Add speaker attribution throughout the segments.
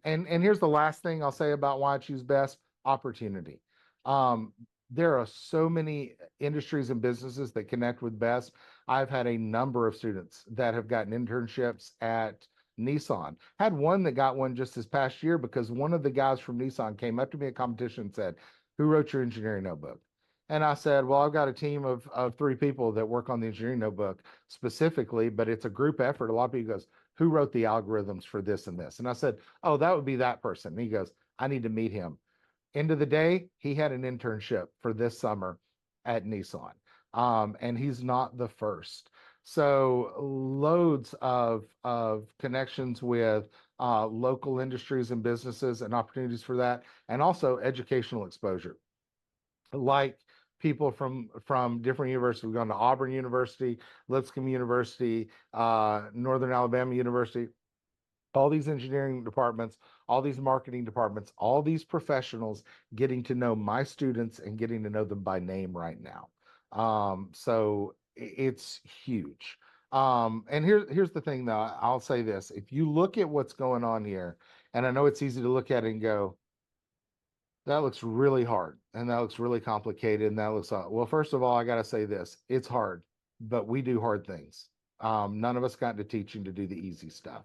Speaker 1: And here's the last thing I'll say about why I choose best: opportunity. Um, there are so many industries and businesses that connect with best. I've had a number of students that have gotten internships at Nissan. Had one that got one just this past year because one of the guys from Nissan came up to me at competition and said, "Who wrote your engineering notebook?" And I said, "Well, I've got a team of three people that work on the engineering notebook specifically, but it's a group effort." A lot of people goes, "Who wrote the algorithms for this and this?" And I said, "Oh, that would be that person." And he goes, "I need to meet him." End of the day, he had an internship for this summer at Nissan. And he's not the first. So loads of connections with local industries and businesses and opportunities for that, and also educational exposure. Like people from different universities. We've gone to Auburn University, Lipscomb University, Northern Alabama University, all these engineering departments, all these marketing departments, all these professionals getting to know my students and getting to know them by name right now. So it's huge. And here's the thing though, I'll say this. If you look at what's going on here, and I know it's easy to look at it and go, that looks really hard and that looks really complicated and that looks well, first of all, I got to say this: it's hard, but we do hard things. None of us got into teaching to do the easy stuff,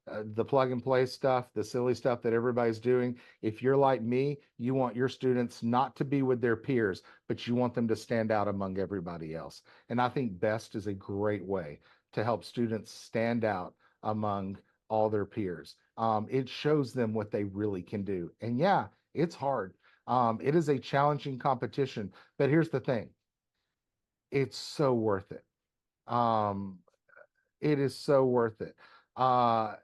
Speaker 1: the plug and play stuff, the silly stuff that everybody's doing. If you're like me, you want your students not to be with their peers, but you want them to stand out among everybody else. And I think BEST is a great way to help students stand out among all their peers. It shows them what they really can do. And yeah, it's hard. It is a challenging competition, but here's the thing: it's so worth it. Um, it is so worth it. Uh,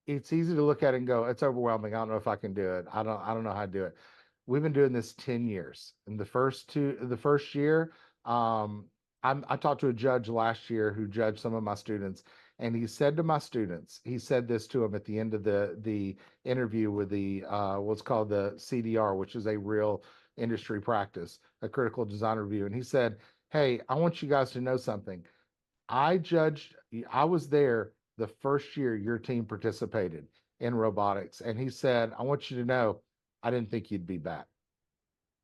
Speaker 1: it's easy to look at it and go, it's overwhelming. I don't know if I can do it. I don't know how to do it. We've been doing this 10 years. In the first year, um, I talked to a judge last year who judged some of my students, and he said to my students, he said this to them at the end of the interview with the what's called the CDR, which is a real industry practice, a critical design review. And he said, "Hey, I want you guys to know something. I judged, I was there the first year your team participated in robotics." And he said, "I want you to know, I didn't think you'd be back.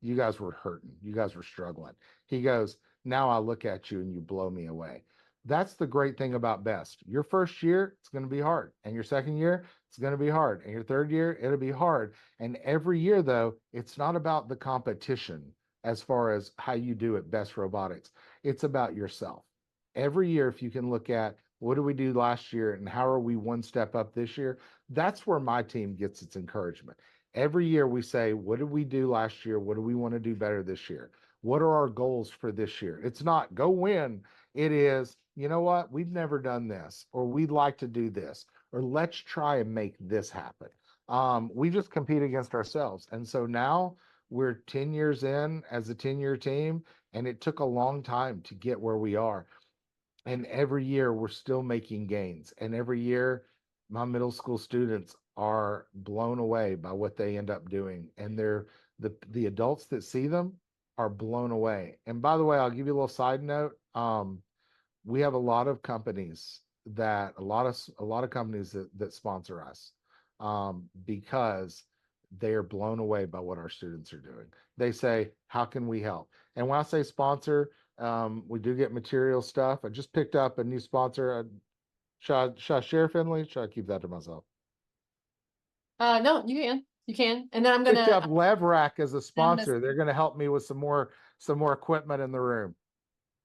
Speaker 1: You guys were hurting. You guys were struggling." He goes, "Now I look at you and you blow me away." That's the great thing about BEST. Your first year, it's going to be hard. And your second year, it's going to be hard. And your third year, it'll be hard. And every year, though, it's not about the competition as far as how you do at BEST Robotics. It's about yourself. Every year, if you can look at what did we do last year and how are we one step up this year, that's where my team gets its encouragement. Every year we say, what did we do last year? What do we want to do better this year? What are our goals for this year? It's not go win. It is, you know what? We've never done this, or we'd like to do this, or let's try and make this happen. We just compete against ourselves. And so now we're 10 years in as a 10-year team, and it took a long time to get where we are. And every year we're still making gains. And every year my middle school students are blown away by what they end up doing. And the adults that see them are blown away. And by the way, I'll give you a little side note. We have a lot of companies a lot of companies that sponsor us because they are blown away by what our students are doing. They say, "How can we help?" And when I say sponsor, we do get material stuff. I just picked up a new sponsor. Should I share, Finley? Should I keep that to myself?
Speaker 2: No, you can. You can. And then
Speaker 1: Picked up LevRack as a
Speaker 2: I'm gonna
Speaker 1: sponsor. They're going to help me with some more equipment in the room.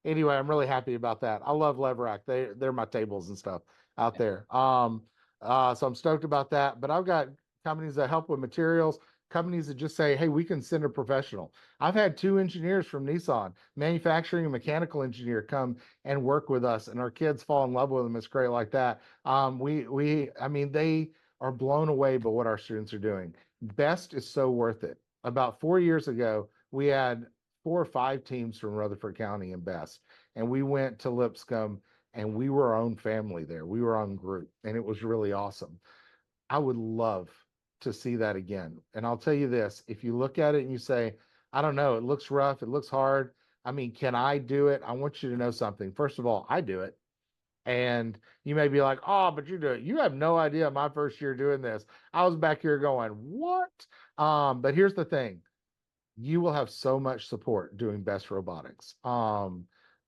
Speaker 1: Anyway, I'm really happy about that. I love LevRack. They're my tables and stuff out there. So I'm stoked about that. But I've got companies that help with materials, companies that just say, "Hey, we can send a professional." I've had two engineers from Nissan, manufacturing and mechanical engineer, come and work with us, and our kids fall in love with them. It's great like that. I mean, they are blown away by what our students are doing. BEST is so worth it. About 4 years ago, we had 4 or 5 teams from Rutherford County and BEST, and we went to Lipscomb, and we were our own family there. We were our own group, and it was really awesome. I would love to see that again. And I'll tell you this: if you look at it and you say, "I don't know, it looks rough, it looks hard. I mean, can I do it?" I want you to know something. First of all, I do it. And you may be like, oh, but you have no idea my first year doing this. I was back here going, what? But here's the thing, you will have so much support doing Best Robotics.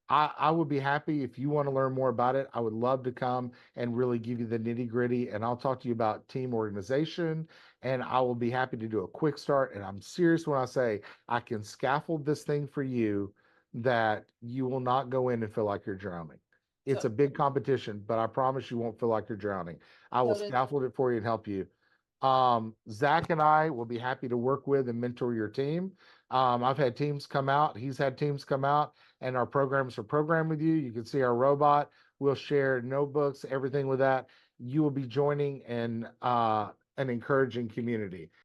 Speaker 1: I would be happy if you want to learn more about it. I would love to come and really give you the nitty gritty, and I'll talk to you about team organization. And I will be happy to do a quick start. And I'm serious when I say I can scaffold this thing for you that you will not go in and feel like you're drowning. It's
Speaker 2: So
Speaker 1: a big competition, but I promise you won't feel like you're drowning. I will
Speaker 2: noted.
Speaker 1: scaffold it for you and help you. Zach and I will be happy to work with and mentor your team. I've had teams come out, he's had teams come out, and our programs are programmed with you. You can see our robot. We'll share notebooks, everything with that. You will be joining an encouraging community.